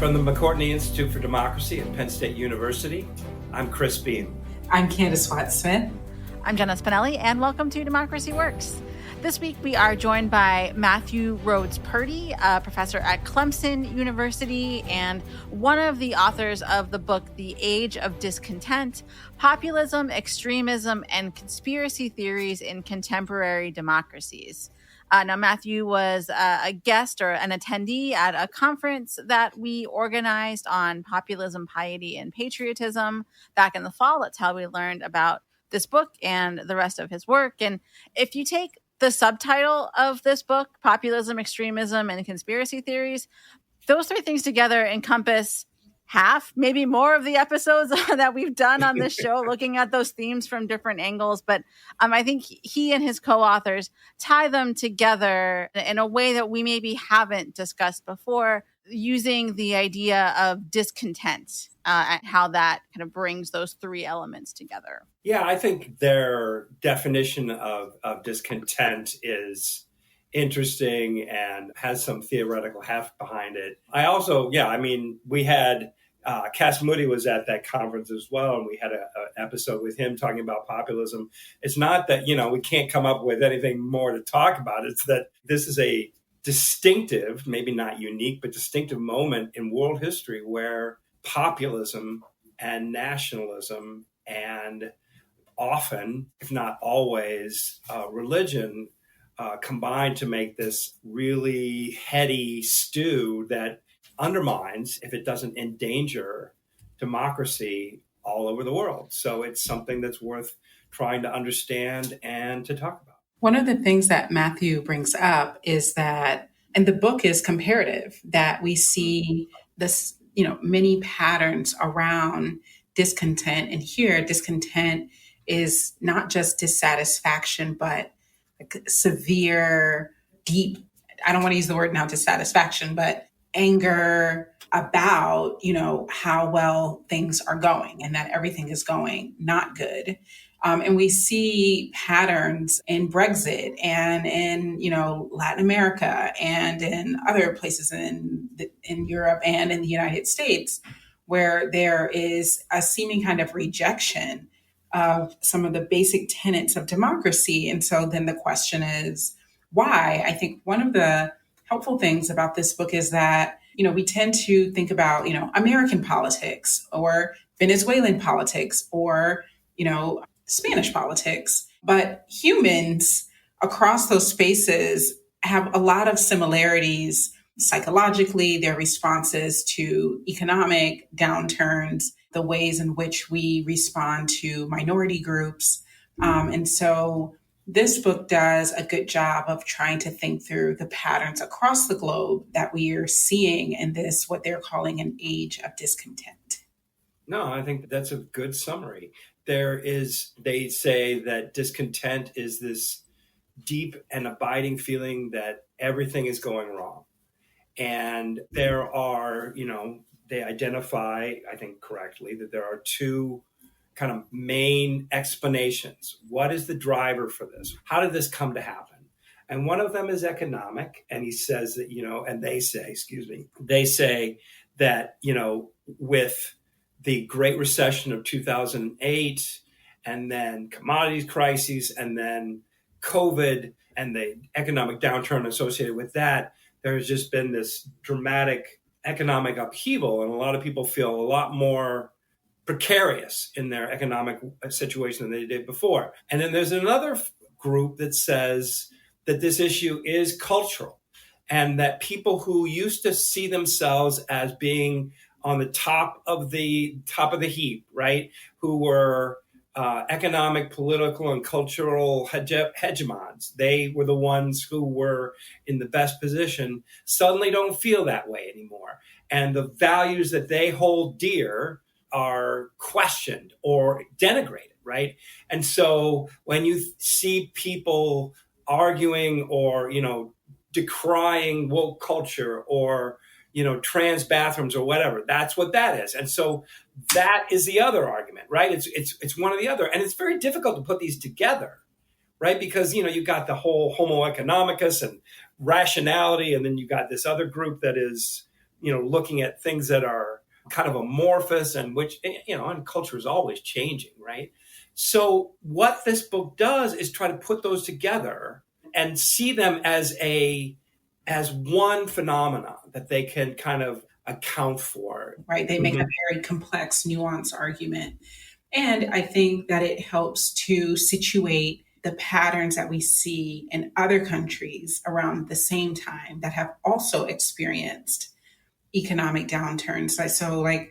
From the McCourtney Institute for Democracy at Penn State University, I'm Chris Beam. I'm Candace Watt-Smith. I'm Jenna Spinelli, and welcome to Democracy Works. This week, we are joined by Matthew Rhodes-Purdy, a professor at Clemson University and one of the authors of the book, The Age of Discontent, Populism, Extremism, and Conspiracy Theories in Contemporary Democracies. Now, Matthew was a guest or an attendee at a conference that we organized on populism, piety, and patriotism back in the fall. That's how we learned about this book and the rest of his work. And if you take the subtitle of this book, Populism, Extremism, and Conspiracy Theories, those three things together encompass half, maybe more of the episodes that we've done on this show, looking at those themes from different angles. But I think he and his co-authors tie them together in a way that we maybe haven't discussed before, using the idea of discontent and how that kind of brings those three elements together. Yeah, I think their definition of discontent is interesting and has some theoretical heft behind it. We had Cass Moody was at that conference as well, and we had an episode with him talking about populism. It's not that, we can't come up with anything more to talk about. It's that this is a distinctive, maybe not unique, but distinctive moment in world history where populism and nationalism and often, if not always, religion combine to make this really heady stew that undermines, if it doesn't endanger, democracy all over the world. So it's something that's worth trying to understand and to talk about. One of the things that Matthew brings up is that, and the book is comparative, that we see this, many patterns around discontent. And here, discontent is not just dissatisfaction, but like severe, deep, I don't want to use the word now dissatisfaction, but anger about, how well things are going and that everything is going not good. And we see patterns in Brexit and in, Latin America and in other places in Europe and in the United States, where there is a seeming kind of rejection of some of the basic tenets of democracy. And so then the question is, why? I think one of the helpful things about this book is that, we tend to think about, American politics or Venezuelan politics or, Spanish politics, but humans across those spaces have a lot of similarities psychologically, their responses to economic downturns, the ways in which we respond to minority groups. And so this book does a good job of trying to think through the patterns across the globe that we are seeing in this, what they're calling an age of discontent. No, I think that's a good summary. They say that discontent is this deep and abiding feeling that everything is going wrong. And there are, they identify, I think correctly, that there are two kind of main explanations. What is the driver for this? How did this come to happen? And one of them is economic. And he says that, they say that, with the Great Recession of 2008 and then commodities crises and then COVID and the economic downturn associated with that, there's just been this dramatic economic upheaval. And a lot of people feel a lot more precarious in their economic situation than they did before. And then there's another group that says that this issue is cultural and that people who used to see themselves as being on the top of the heap, right, who were economic, political, and cultural hegemons, they were the ones who were in the best position, suddenly don't feel that way anymore. And the values that they hold dear are questioned or denigrated, right? And so when you see people arguing or, decrying woke culture or, trans bathrooms or whatever, that's what that is. And so that is the other argument, right? It's one or the other. And it's very difficult to put these together, right? Because, you got the whole homo economicus and rationality, and then you got this other group that is looking at things that are kind of amorphous and which, and culture is always changing, right? So what this book does is try to put those together and see them as one phenomenon that they can kind of account for. Right. They make a very complex, nuanced argument. And I think that it helps to situate the patterns that we see in other countries around the same time that have also experienced economic downturns. So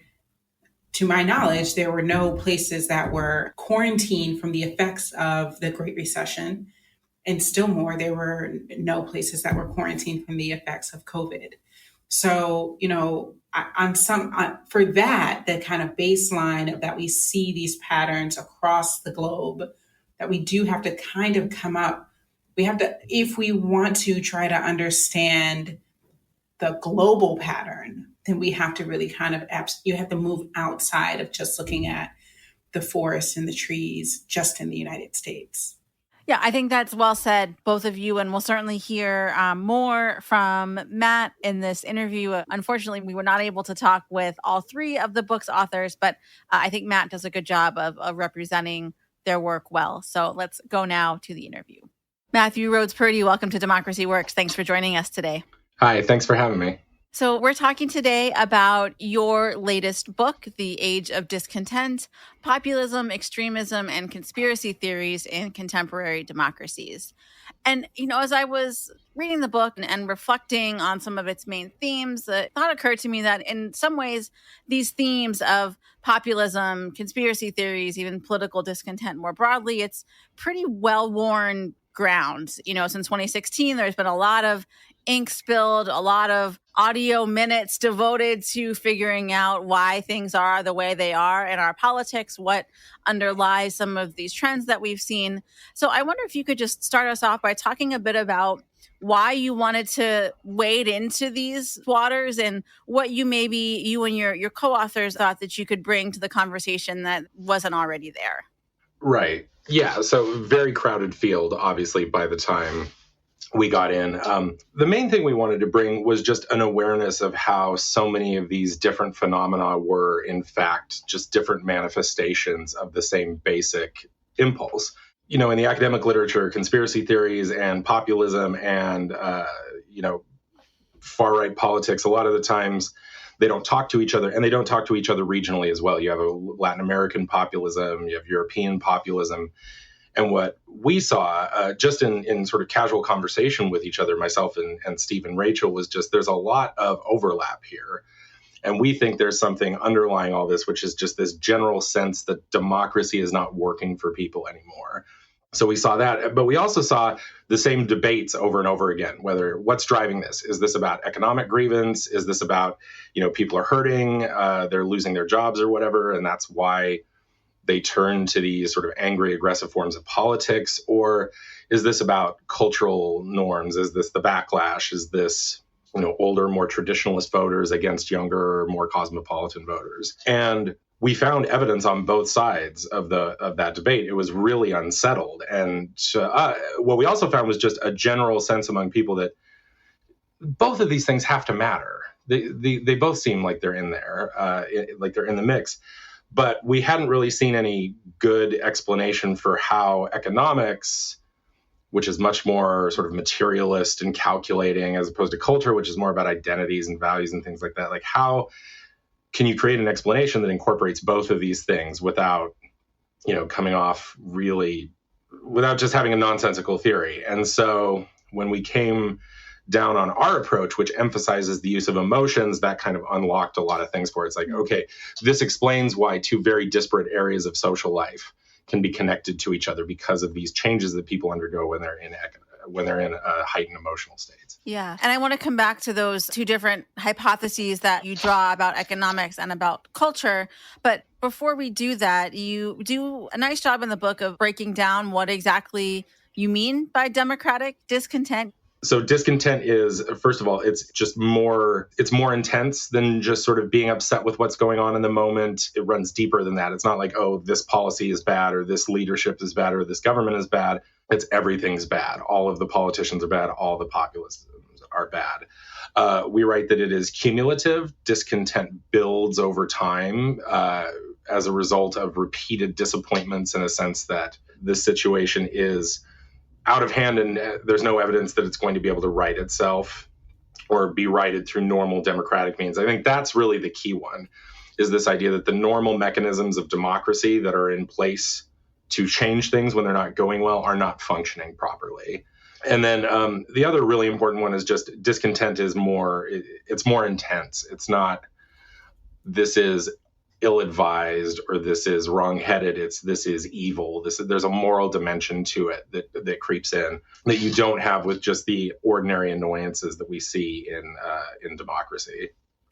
to my knowledge, there were no places that were quarantined from the effects of the Great Recession. And still more, there were no places that were quarantined from the effects of COVID. So, for that, the kind of baseline of that we see these patterns across the globe, that we do have to kind of come up. We have to, if we want to try to understand the global pattern, then we have to really you have to move outside of just looking at the forest and the trees just in the United States. Yeah, I think that's well said, both of you, and we'll certainly hear more from Matt in this interview. Unfortunately, we were not able to talk with all three of the book's authors, but I think Matt does a good job of representing their work well. So let's go now to the interview. Matthew Rhodes-Purdy, welcome to Democracy Works. Thanks for joining us today. Hi, thanks for having me. So we're talking today about your latest book, The Age of Discontent, Populism, Extremism, and Conspiracy Theories in Contemporary Democracies. And, as I was reading the book and reflecting on some of its main themes, the thought occurred to me that in some ways, these themes of populism, conspiracy theories, even political discontent more broadly, it's pretty well-worn ground. Since 2016, there's been a lot of ink spilled, a lot of audio minutes devoted to figuring out why things are the way they are in our politics, what underlies some of these trends that we've seen. So I wonder if you could just start us off by talking a bit about why you wanted to wade into these waters and what you and your co-authors thought that you could bring to the conversation that wasn't already there. Right. Yeah. So very crowded field, obviously, by the time we got in. The main thing we wanted to bring was just an awareness of how so many of these different phenomena were, in fact, just different manifestations of the same basic impulse. In the academic literature, conspiracy theories and populism and, far-right politics, a lot of the times they don't talk to each other, and they don't talk to each other regionally as well. You have a Latin American populism, you have European populism. And what we saw just in sort of casual conversation with each other, myself and Steve and Rachel, was just there's a lot of overlap here. And we think there's something underlying all this, which is just this general sense that democracy is not working for people anymore. So we saw that, but we also saw the same debates over and over again, whether what's driving this? Is this about economic grievance? Is this about, people are hurting, they're losing their jobs or whatever, and that's why they turn to these sort of angry, aggressive forms of politics? Or is this about cultural norms? Is this the backlash? Is this, older, more traditionalist voters against younger, more cosmopolitan voters? And we found evidence on both sides of that debate. It was really unsettled. And what we also found was just a general sense among people that both of these things have to matter. They both seem like they're in there, like they're in the mix. But we hadn't really seen any good explanation for how economics, which is much more sort of materialist and calculating, as opposed to culture, which is more about identities and values and things like that. Like, how can you create an explanation that incorporates both of these things without, coming off really, without just having a nonsensical theory? And so when we came down on our approach, which emphasizes the use of emotions, that kind of unlocked a lot of things for it. It's like, okay, this explains why two very disparate areas of social life can be connected to each other because of these changes that people undergo when they're in heightened emotional states. Yeah. And I want to come back to those two different hypotheses that you draw about economics and about culture. But before we do that, you do a nice job in the book of breaking down what exactly you mean by democratic discontent. So discontent is, first of all, it's more intense than just sort of being upset with what's going on in the moment. It runs deeper than that. It's not like, oh, this policy is bad, or this leadership is bad, or this government is bad. It's everything's bad. All of the politicians are bad. All the populists are bad. We write that it is cumulative. Discontent builds over time as a result of repeated disappointments, in a sense that this situation is out of hand and there's no evidence that it's going to be able to right itself or be righted through normal democratic means. I think that's really the key one, is this idea that the normal mechanisms of democracy that are in place to change things when they're not going well are not functioning properly. And then the other really important one is just discontent is it's more intense. It's not, this is ill-advised or this is wrong-headed. This is evil. There's a moral dimension to it that creeps in that you don't have with just the ordinary annoyances that we see in democracy.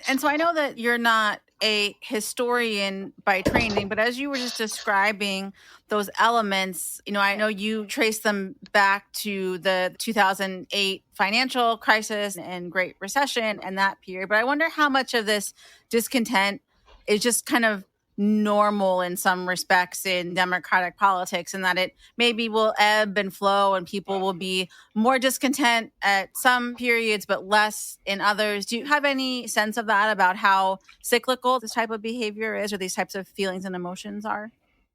And so I know that you're not a historian by training, but as you were just describing those elements, I know you trace them back to the 2008 financial crisis and Great Recession and that period. But I wonder how much of this discontent is just kind of normal in some respects in democratic politics, and that it maybe will ebb and flow and people will be more discontent at some periods but less in others. Do you have any sense of that, about how cyclical this type of behavior is, or these types of feelings and emotions are?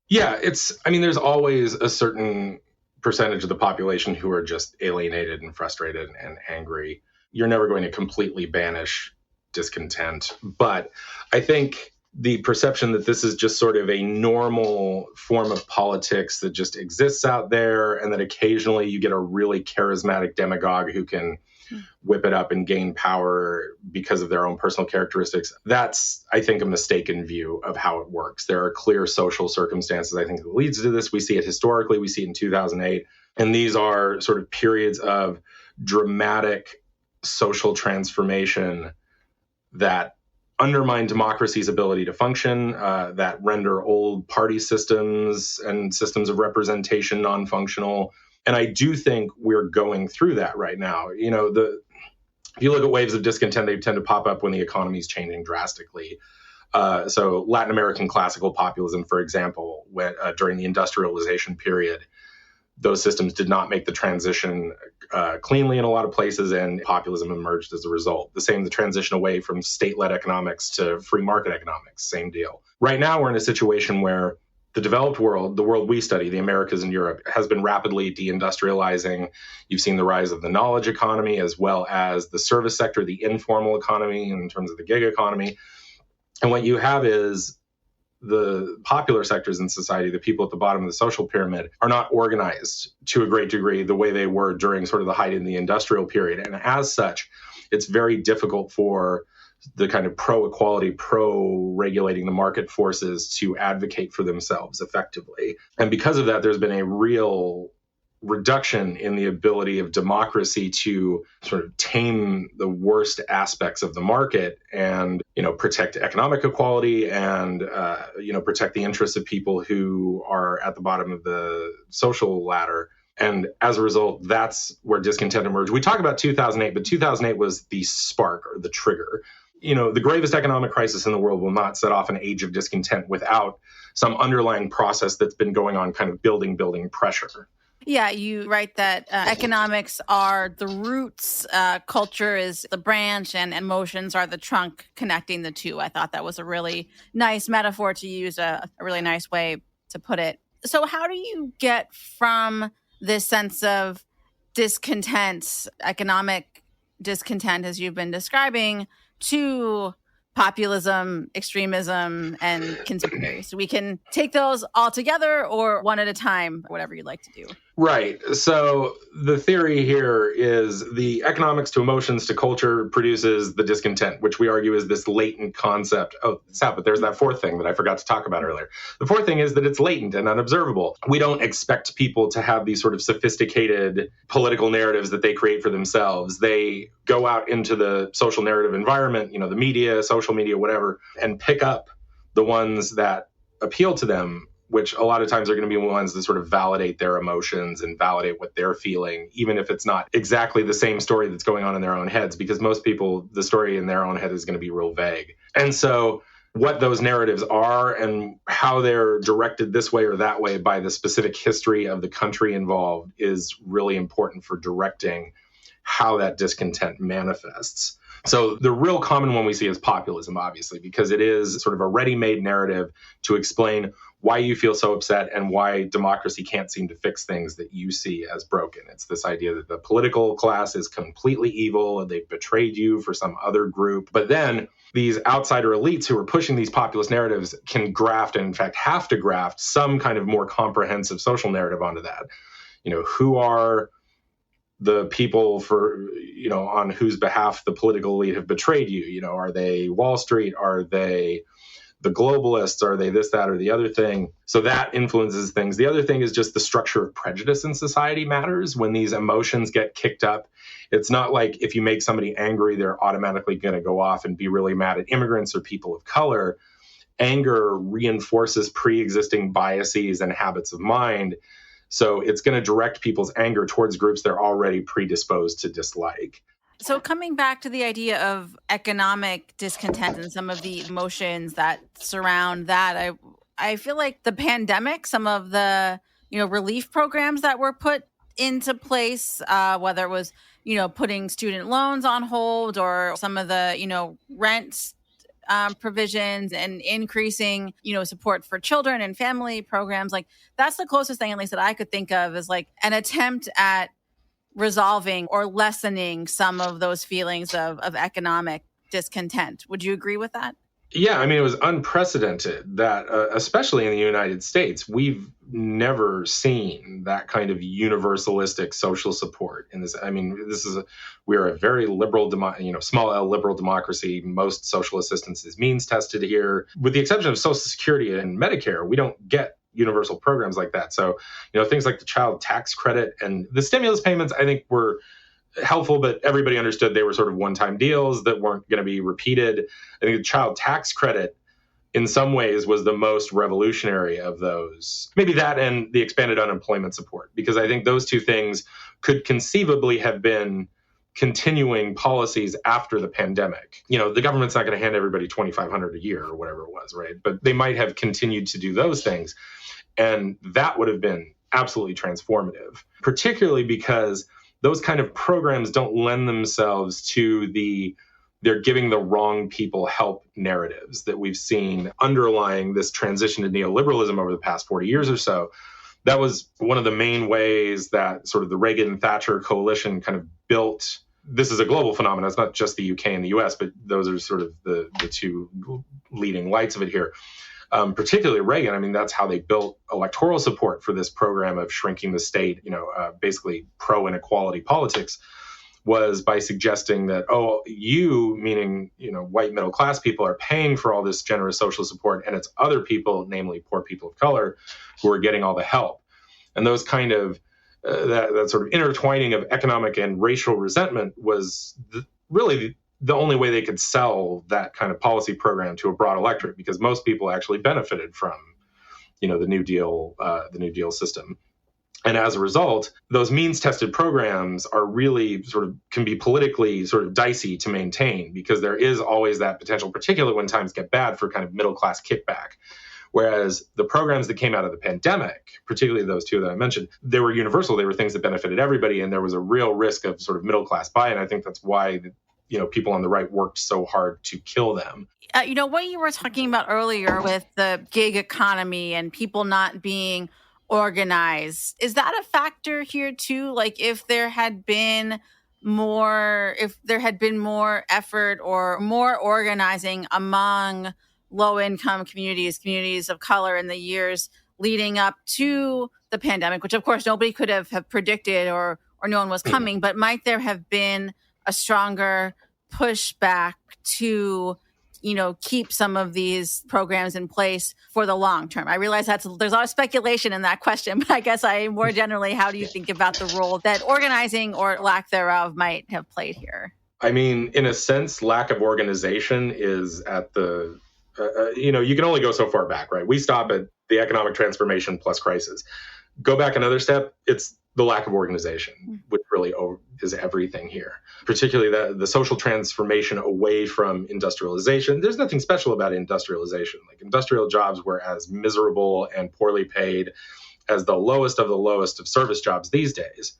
Yeah, there's always a certain percentage of the population who are just alienated and frustrated and angry. You're never going to completely banish discontent, but I think the perception that this is just sort of a normal form of politics that just exists out there, and that occasionally you get a really charismatic demagogue who can whip it up and gain power because of their own personal characteristics. That's, I think, a mistaken view of how it works. There are clear social circumstances, I think, that leads to this. We see it historically. We see it in 2008. And these are sort of periods of dramatic social transformation that undermine democracy's ability to function, that render old party systems and systems of representation non-functional. And I do think we're going through that right now. If you look at waves of discontent, they tend to pop up when the economy is changing drastically. So Latin American classical populism, for example, during the industrialization period, those systems did not make the transition cleanly in a lot of places, and populism emerged as a result. The transition away from state-led economics to free market economics, same deal. Right now, we're in a situation where the developed world, the world we study, the Americas and Europe, has been rapidly deindustrializing. You've seen the rise of the knowledge economy, as well as the service sector, the informal economy in terms of the gig economy. And what you have is the popular sectors in society, the people at the bottom of the social pyramid, are not organized to a great degree the way they were during sort of the height in the industrial period. And as such, it's very difficult for the kind of pro-equality, pro-regulating the market forces to advocate for themselves effectively. And because of that, there's been a real reduction in the ability of democracy to sort of tame the worst aspects of the market and, protect economic equality and, protect the interests of people who are at the bottom of the social ladder. And as a result, that's where discontent emerged. We talk about 2008, but 2008 was the spark or the trigger. The gravest economic crisis in the world will not set off an age of discontent without some underlying process that's been going on, kind of building pressure. Yeah, you write that economics are the roots, culture is the branch, and emotions are the trunk connecting the two. I thought that was a really nice metaphor to use, a really nice way to put it. So how do you get from this sense of discontent, economic discontent, as you've been describing, to populism, extremism, and contemporary? So we can take those all together or one at a time, whatever you'd like to do. Right. So the theory here is the economics to emotions to culture produces the discontent, which we argue is this latent concept. Oh, but there's that fourth thing that I forgot to talk about earlier. The fourth thing is that it's latent and unobservable. We don't expect people to have these sort of sophisticated political narratives that they create for themselves. They go out into the social narrative environment, the media, social media, whatever, and pick up the ones that appeal to them, which a lot of times are going to be ones that sort of validate their emotions and validate what they're feeling, even if it's not exactly the same story that's going on in their own heads, because most people, the story in their own head is going to be real vague. And so what those narratives are and how they're directed this way or that way by the specific history of the country involved is really important for directing how that discontent manifests. So the real common one we see is populism, obviously, because it is sort of a ready-made narrative to explain why you feel so upset and why democracy can't seem to fix things that you see as broken. It's this idea that the political class is completely evil and they've betrayed you for some other group. But then these outsider elites who are pushing these populist narratives can graft, and in fact have to graft, some kind of more comprehensive social narrative onto that. Who are the people on whose behalf the political elite have betrayed you? Are they Wall Street? Are they the globalists? Are they this, that, or the other thing? So that influences things. The other thing is just the structure of prejudice in society matters. When these emotions get kicked up, it's not like if you make somebody angry, they're automatically going to go off and be really mad at immigrants or people of color. Anger reinforces pre-existing biases and habits of mind. So it's going to direct people's anger towards groups they're already predisposed to dislike. So coming back to the idea of economic discontent and some of the emotions that surround that, I feel like the pandemic, some of the relief programs that were put into place, whether it was putting student loans on hold or some of the rent provisions and increasing support for children and family programs, like that's the closest thing, at least that I could think of, is like an attempt at resolving or lessening some of those feelings of economic discontent. Would you agree with that? Yeah, I mean, it was unprecedented that, especially in the United States, we've never seen that kind of universalistic social support in this. I mean, we're a very liberal, small L liberal democracy. Most social assistance is means tested here. With the exception of Social Security and Medicare, we don't get universal programs like that. So, things like the child tax credit and the stimulus payments, I think, were helpful, but everybody understood they were sort of one-time deals that weren't going to be repeated. I think the child tax credit in some ways was the most revolutionary of those. Maybe that and the expanded unemployment support, because I think those two things could conceivably have been continuing policies after the pandemic. The government's not going to hand everybody $2,500 a year or whatever it was, right? But they might have continued to do those things. And that would have been absolutely transformative, particularly because those kind of programs don't lend themselves to they're giving the wrong people help narratives that we've seen underlying this transition to neoliberalism over the past 40 years or so. That was one of the main ways that sort of the Reagan-Thatcher coalition kind of built. This is a global phenomenon. It's not just the UK and the US, but those are sort of the two leading lights of it here. Particularly Reagan, I mean, that's how they built electoral support for this program of shrinking the state, basically pro-inequality politics, was by suggesting that, you, meaning, white middle-class people, are paying for all this generous social support, and it's other people, namely poor people of color, who are getting all the help. And those kind of, that sort of intertwining of economic and racial resentment was really the only way they could sell that kind of policy program to a broad electorate, because most people actually benefited from, the New Deal system. And as a result, those means-tested programs are really can be politically sort of dicey to maintain, because there is always that potential, particularly when times get bad, for kind of middle-class kickback. Whereas the programs that came out of the pandemic, particularly those two that I mentioned, they were universal. They were things that benefited everybody, and there was a real risk of sort of middle-class buy-in. I think that's why people on the right worked so hard to kill them. What you were talking about earlier with the gig economy and people not being organized, is that a factor here too? Like if there had been more effort or more organizing among low-income communities of color in the years leading up to the pandemic, which of course nobody could have predicted or no one was coming, but might there have been a stronger pushback to, keep some of these programs in place for the long term? I realize there's a lot of speculation in that question, but I guess more generally, how do you think about the role that organizing or lack thereof might have played here? I mean, in a sense, lack of organization is at the, you can only go so far back, right? We stop at the economic transformation plus crisis. Go back another step, it's the lack of organization, which really is everything here, particularly the social transformation away from industrialization. There's nothing special about industrialization. Like industrial jobs were as miserable and poorly paid as the lowest of service jobs these days.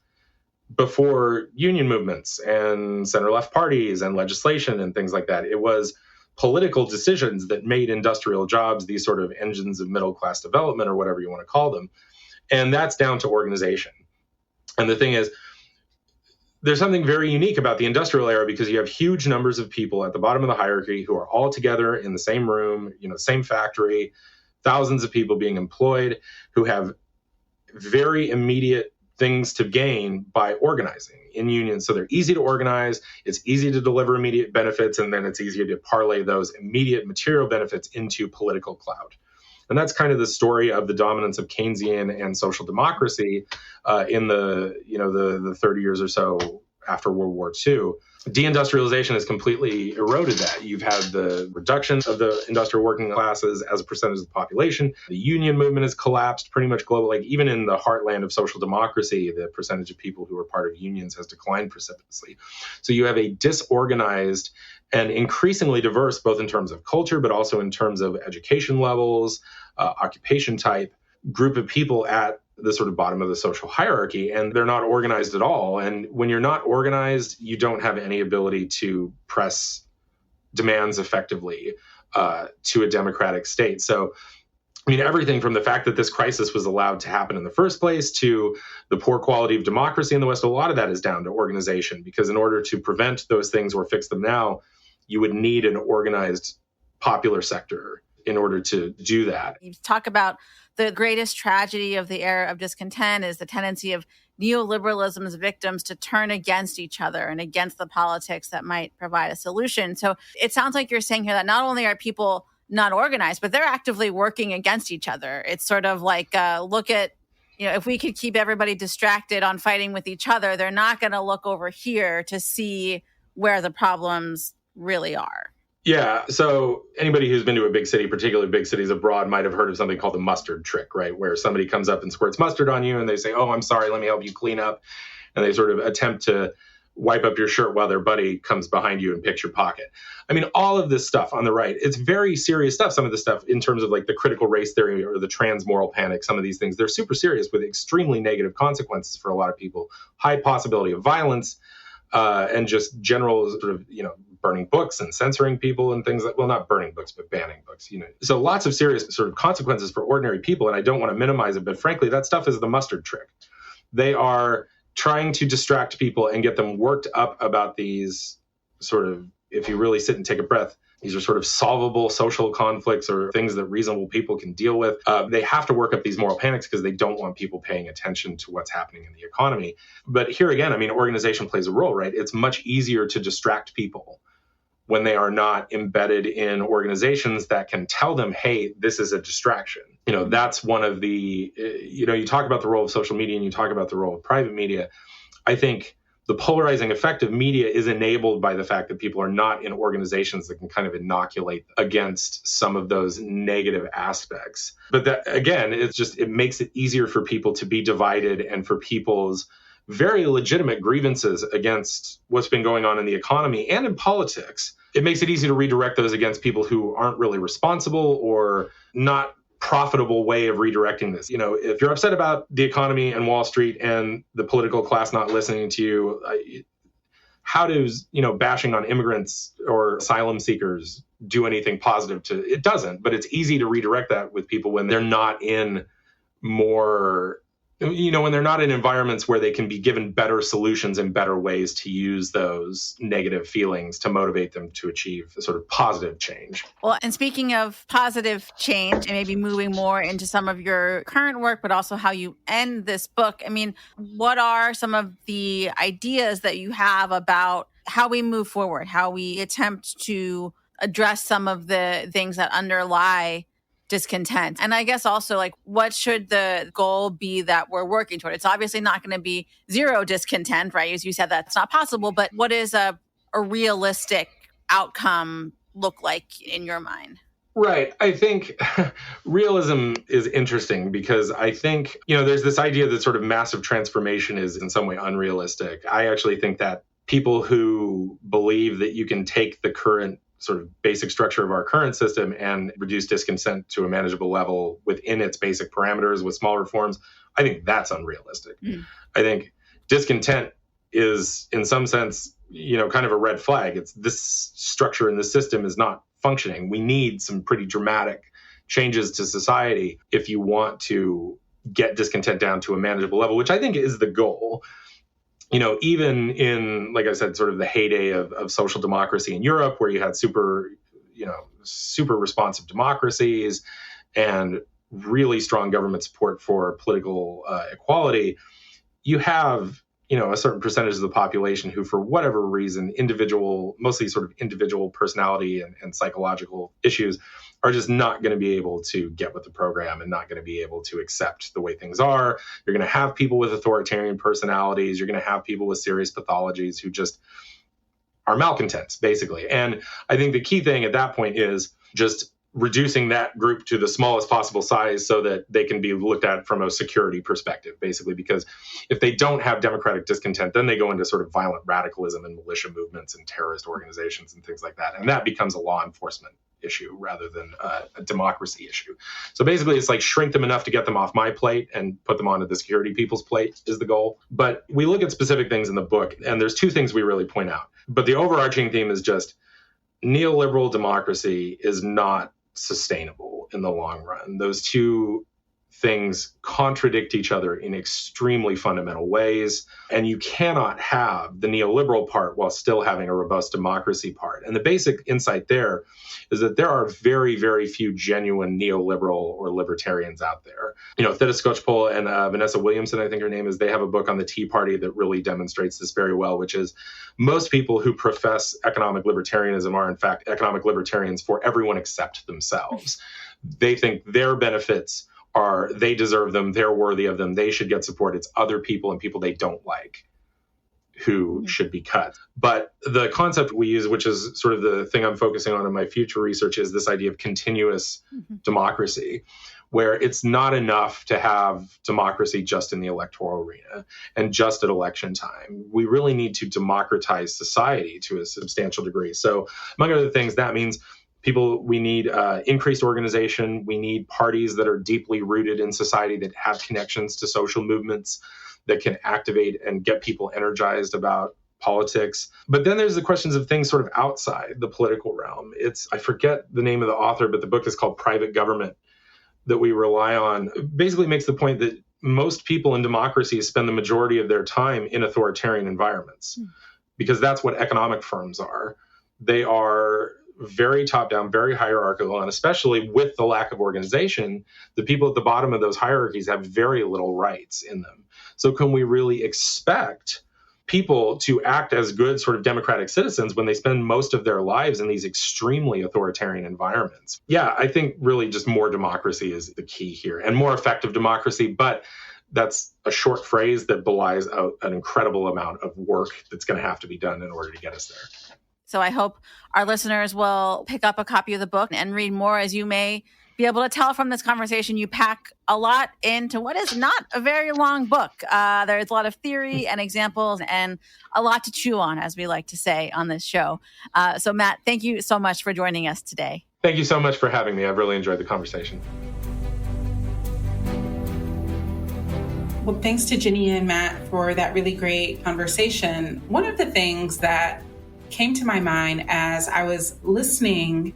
before union movements and center-left parties and legislation and things like that. It was political decisions that made industrial jobs these sort of engines of middle-class development, or whatever you want to call them. And that's down to organization. And the thing is, there's something very unique about the industrial era, because you have huge numbers of people at the bottom of the hierarchy who are all together in the same room, same factory, thousands of people being employed who have very immediate things to gain by organizing in unions. So they're easy to organize, it's easy to deliver immediate benefits, and then it's easier to parlay those immediate material benefits into political clout. And that's kind of the story of the dominance of Keynesian and social democracy in the 30 years or so after World War II. Deindustrialization has completely eroded that. You've had the reduction of the industrial working classes as a percentage of the population. The union movement has collapsed pretty much globally. Like even in the heartland of social democracy, the percentage of people who are part of unions has declined precipitously. So you have a disorganized and increasingly diverse, both in terms of culture, but also in terms of education levels, occupation type, group of people at the sort of bottom of the social hierarchy, and they're not organized at all. And when you're not organized, you don't have any ability to press demands effectively to a democratic state. So, I mean, everything from the fact that this crisis was allowed to happen in the first place to the poor quality of democracy in the West, a lot of that is down to organization, because in order to prevent those things or fix them now, you would need an organized popular sector in order to do that. You talk about the greatest tragedy of the era of discontent is the tendency of neoliberalism's victims to turn against each other and against the politics that might provide a solution. So it sounds like you're saying here that not only are people not organized, but they're actively working against each other. It's sort of like, look at, if we could keep everybody distracted on fighting with each other, they're not going to look over here to see where the problems really are. Yeah. So anybody who's been to a big city, particularly big cities abroad, might have heard of something called the mustard trick, right? Where somebody comes up and squirts mustard on you and they say, "Oh, I'm sorry, let me help you clean up." And they sort of attempt to wipe up your shirt while their buddy comes behind you and picks your pocket. I mean, all of this stuff on the right, it's very serious stuff. Some of the stuff in terms of like the critical race theory or the trans moral panic, some of these things, they're super serious with extremely negative consequences for a lot of people. High possibility of violence and just general sort of, burning books and censoring people and things like, well, not burning books, but banning books, So lots of serious sort of consequences for ordinary people. And I don't want to minimize it, but frankly, that stuff is the mustard trick. They are trying to distract people and get them worked up about these sort of, if you really sit and take a breath, these are sort of solvable social conflicts or things that reasonable people can deal with. They have to work up these moral panics because they don't want people paying attention to what's happening in the economy. But here again, I mean, organization plays a role, right? It's much easier to distract people when they are not embedded in organizations that can tell them, hey, this is a distraction. That's one of the, you talk about the role of social media and you talk about the role of private media. I think the polarizing effect of media is enabled by the fact that people are not in organizations that can kind of inoculate against some of those negative aspects. But that, again, it makes it easier for people to be divided and for people's very legitimate grievances against what's been going on in the economy and in politics. It makes it easy to redirect those against people who aren't really responsible or not profitable way of redirecting this. If you're upset about the economy and Wall Street and the political class not listening to you, how does, bashing on immigrants or asylum seekers do anything positive it doesn't, but it's easy to redirect that with people when they're not in when they're not in environments where they can be given better solutions and better ways to use those negative feelings to motivate them to achieve a sort of positive change. Well, and speaking of positive change and maybe moving more into some of your current work, but also how you end this book, I mean, what are some of the ideas that you have about how we move forward, how we attempt to address some of the things that underlie discontent? And I guess also, like, what should the goal be that we're working toward? It's obviously not going to be zero discontent, right? As you said, that's not possible. But what is a realistic outcome look like in your mind? Right. I think realism is interesting because I think, there's this idea that sort of massive transformation is in some way unrealistic. I actually think that people who believe that you can take the current sort of basic structure of our current system and reduce discontent to a manageable level within its basic parameters with small reforms, I think that's unrealistic. I think discontent is in some sense, kind of a red flag. It's this structure in the system is not functioning. We need some pretty dramatic changes to society if you want to get discontent down to a manageable level, which I think is the goal. Even in, like I said, sort of the heyday of social democracy in Europe, where you had super responsive democracies and really strong government support for political equality, you have, a certain percentage of the population who, for whatever reason, mostly sort of individual personality and psychological issues, are just not going to be able to get with the program and not going to be able to accept the way things are. You're going to have people with authoritarian personalities. You're going to have people with serious pathologies who just are malcontents, basically. And I think the key thing at that point is just reducing that group to the smallest possible size so that they can be looked at from a security perspective, basically, because if they don't have democratic discontent, then they go into sort of violent radicalism and militia movements and terrorist organizations and things like that. And that becomes a law enforcement issue rather than a democracy issue. So basically, it's like shrink them enough to get them off my plate and put them onto the security people's plate is the goal. But we look at specific things in the book, and there's two things we really point out. But the overarching theme is just neoliberal democracy is not sustainable in the long run. Those two things contradict each other in extremely fundamental ways, and you cannot have the neoliberal part while still having a robust democracy part. And the basic insight there is that there are very, very few genuine neoliberal or libertarians out there. Theda Skocpol and Vanessa Williamson, I think her name is, they have a book on the Tea Party that really demonstrates this very well, which is most people who profess economic libertarianism are in fact economic libertarians for everyone except themselves. They think their benefits they deserve them, they're worthy of them, they should get support. It's other people and people they don't like who should be cut. But the concept we use, which is sort of the thing I'm focusing on in my future research, is this idea of continuous democracy, where it's not enough to have democracy just in the electoral arena and just at election time. We really need to democratize society to a substantial degree. So among other things, that means we need increased organization. We need parties that are deeply rooted in society, that have connections to social movements, that can activate and get people energized about politics. But then there's the questions of things sort of outside the political realm. I forget the name of the author, but the book is called Private Government, that we rely on. It basically makes the point that most people in democracies spend the majority of their time in authoritarian environments, because that's what economic firms are. They are very top-down, very hierarchical, and especially with the lack of organization, the people at the bottom of those hierarchies have very little rights in them. So can we really expect people to act as good sort of democratic citizens when they spend most of their lives in these extremely authoritarian environments? Yeah, I think really just more democracy is the key here, and more effective democracy, but that's a short phrase that belies an incredible amount of work that's going to have to be done in order to get us there. So I hope our listeners will pick up a copy of the book and read more. As you may be able to tell from this conversation, you pack a lot into what is not a very long book. There's a lot of theory and examples and a lot to chew on, as we like to say on this show. So Matt, thank you so much for joining us today. Thank you so much for having me. I've really enjoyed the conversation. Well, thanks to Ginny and Matt for that really great conversation. One of the things that came to my mind as I was listening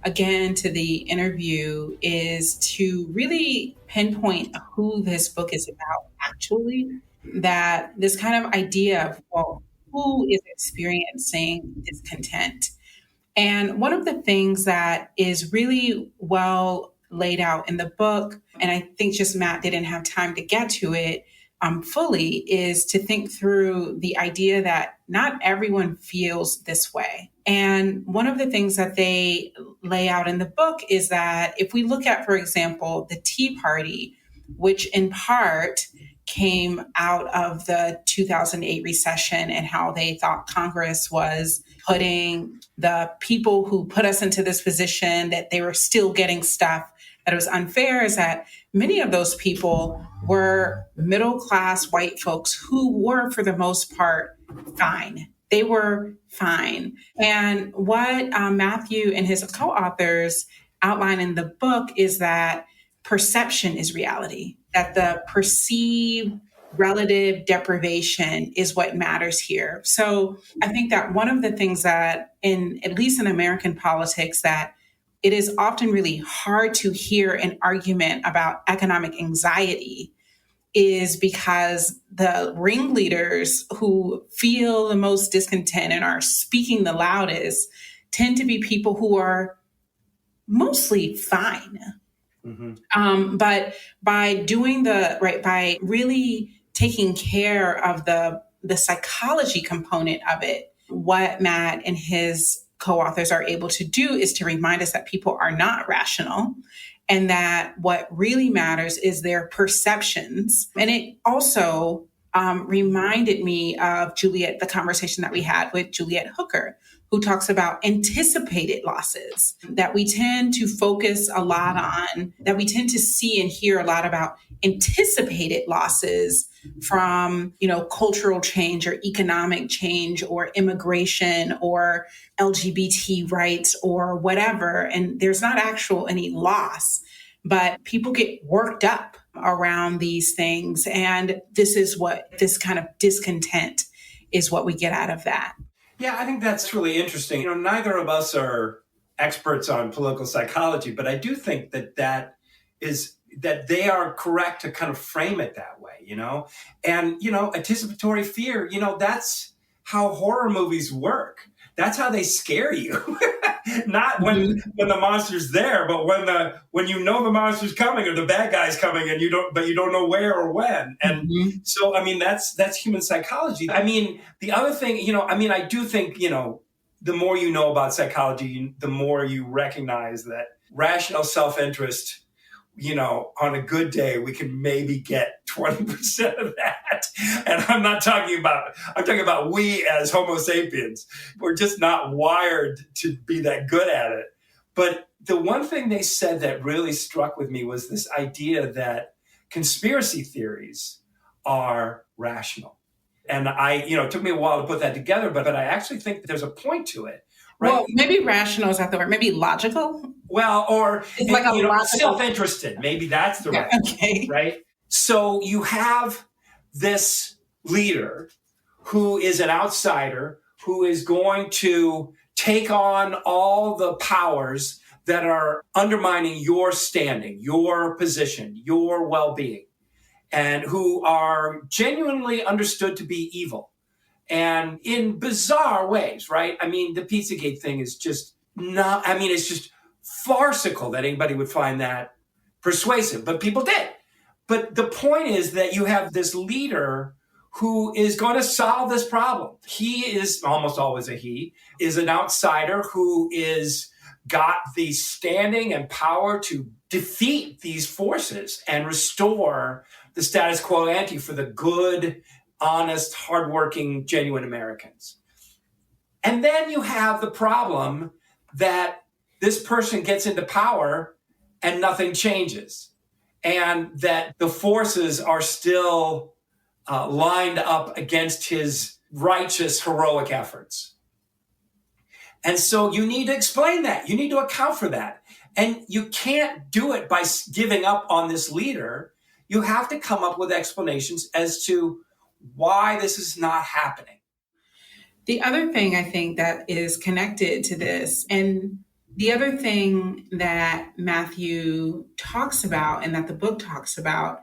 again to the interview is to really pinpoint who this book is about, actually. That this kind of idea of, well, who is experiencing discontent? And one of the things that is really well laid out in the book, and I think just Matt didn't have time to get to it fully, is to think through the idea that not everyone feels this way. And one of the things that they lay out in the book is that if we look at, for example, the Tea Party, which in part came out of the 2008 recession and how they thought Congress was putting the people who put us into this position, that they were still getting stuff, that it was unfair, is that many of those people were middle-class white folks who were, for the most part, fine. They were fine. And what Matthew and his co-authors outline in the book is that perception is reality, that the perceived relative deprivation is what matters here. So I think that one of the things that at least in American politics, that it is often really hard to hear an argument about economic anxiety is because the ringleaders who feel the most discontent and are speaking the loudest tend to be people who are mostly fine. Mm-hmm. But by doing by really taking care of the psychology component of it, what Matt and his co-authors are able to do is to remind us that people are not rational and that what really matters is their perceptions. And it also reminded me of the conversation that we had with Juliet Hooker, who talks about anticipated losses, that we tend to focus a lot on, that we tend to see and hear a lot about anticipated losses from, cultural change or economic change or immigration or LGBT rights or whatever. And there's not any loss, but people get worked up around these things. And this kind of discontent is what we get out of that. Yeah, I think that's really interesting. Neither of us are experts on political psychology, but I do think that they are correct to kind of frame it that way, And, anticipatory fear, that's how horror movies work. That's how they scare you. Not when the monster's there, but when you know the monster's coming or the bad guy's coming and you don't know where or when. And so, that's human psychology. The other thing, I do think, the more you know about psychology, the more you recognize that rational self-interest, on a good day, we can maybe get 20% of that. And I'm talking about we as Homo sapiens. We're just not wired to be that good at it. But the one thing they said that really struck with me was this idea that conspiracy theories are rational. And it took me a while to put that together, but I actually think that there's a point to it. Right? Well, maybe rational is not the word. Maybe logical. Well, or it's like self-interested. Maybe that's the right. Okay. Right. So you have this leader who is an outsider who is going to take on all the powers that are undermining your standing, your position, your well-being, and who are genuinely understood to be evil. And in bizarre ways, right? The Pizzagate thing is just it's just farcical that anybody would find that persuasive, but people did. But the point is that you have this leader who is going to solve this problem. He is almost always is an outsider who is got the standing and power to defeat these forces and restore the status quo ante for the good, honest, hardworking, genuine Americans. And then you have the problem that this person gets into power and nothing changes, and that the forces are still lined up against his righteous, heroic efforts. And so you need to explain that. You need to account for that. And you can't do it by giving up on this leader. You have to come up with explanations as to why this is not happening. The other thing I think that is connected to this, and the other thing that Matthew talks about and that the book talks about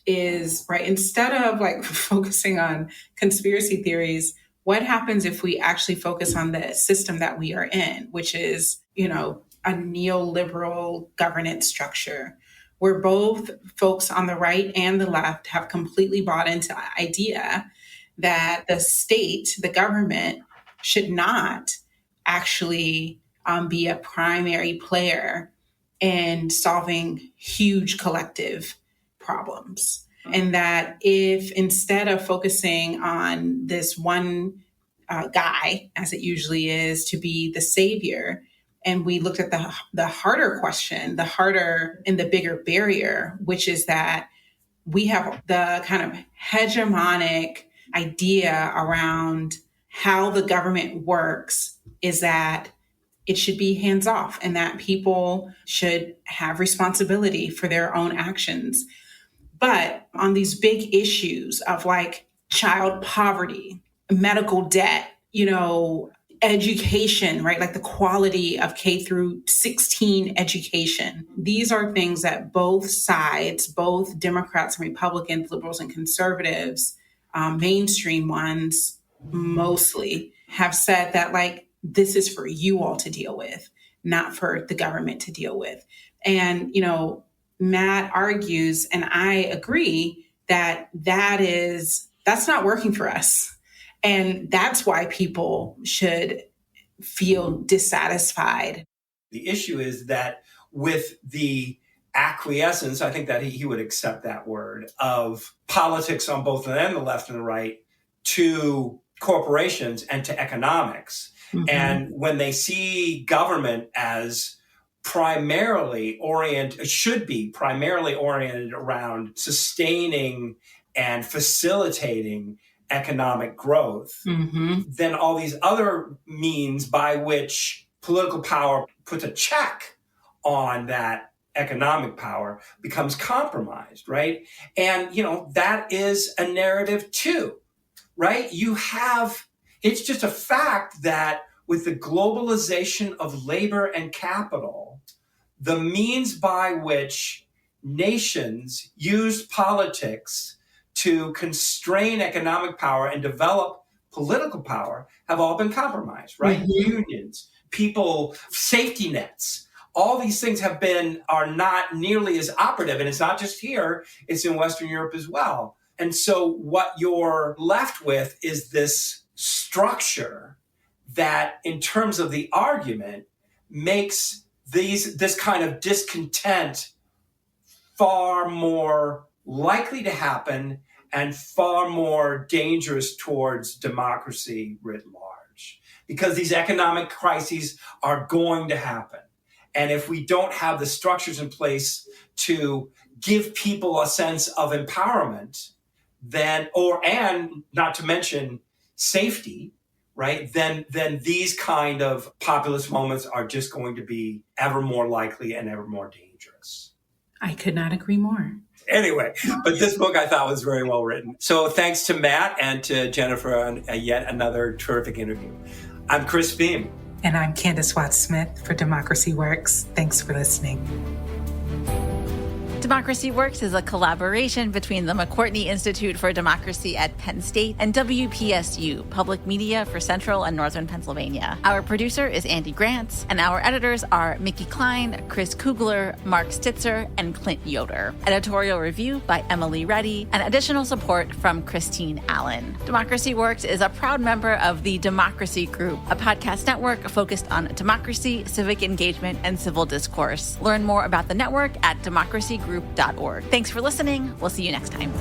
is, right, instead of focusing on conspiracy theories, what happens if we actually focus on the system that we are in, which is, a neoliberal governance structure where both folks on the right and the left have completely bought into the idea that the state, the government, should not actually be a primary player in solving huge collective problems. And that if instead of focusing on this one guy, as it usually is, to be the savior, and we looked at the harder question, the harder and the bigger barrier, which is that we have the kind of hegemonic idea around how the government works is that it should be hands off and that people should have responsibility for their own actions. But on these big issues of like child poverty, medical debt, education, right? Like the quality of K through 16 education. These are things that both sides, both Democrats and Republicans, liberals and conservatives, mainstream ones mostly, have said that like, this is for you all to deal with, not for the government to deal with. And, Matt argues, and I agree, that that's not working for us. And that's why people should feel dissatisfied. The issue is that with the acquiescence, I think that he would accept that word, of politics on both the end, the left and the right, to corporations and to economics. Mm-hmm. And when they see government as should be primarily oriented around sustaining and facilitating economic growth, mm-hmm. then all these other means by which political power puts a check on that economic power becomes compromised, right? And, that is a narrative too, right? It's just a fact that with the globalization of labor and capital, the means by which nations use politics to constrain economic power and develop political power have all been compromised, right? Mm-hmm. Unions, people, safety nets, all these things are not nearly as operative. And it's not just here, it's in Western Europe as well. And so what you're left with is this structure that, in terms of the argument, makes this kind of discontent far more likely to happen and far more dangerous towards democracy writ large. Because these economic crises are going to happen. And if we don't have the structures in place to give people a sense of empowerment, and not to mention safety, right? Then these kind of populist moments are just going to be ever more likely and ever more dangerous. I could not agree more. Anyway, but this book I thought was very well written. So thanks to Matt and to Jennifer on yet another terrific interview. I'm Chris Beam. And I'm Candace Watts-Smith for Democracy Works. Thanks for listening. Democracy Works is a collaboration between the McCourtney Institute for Democracy at Penn State and WPSU, Public Media for Central and Northern Pennsylvania. Our producer is Andy Grants, and our editors are Mickey Klein, Chris Kugler, Mark Stitzer, and Clint Yoder. Editorial review by Emily Reddy, and additional support from Christine Allen. Democracy Works is a proud member of the Democracy Group, a podcast network focused on democracy, civic engagement, and civil discourse. Learn more about the network at democracygroup.org. Thanks for listening. We'll see you next time.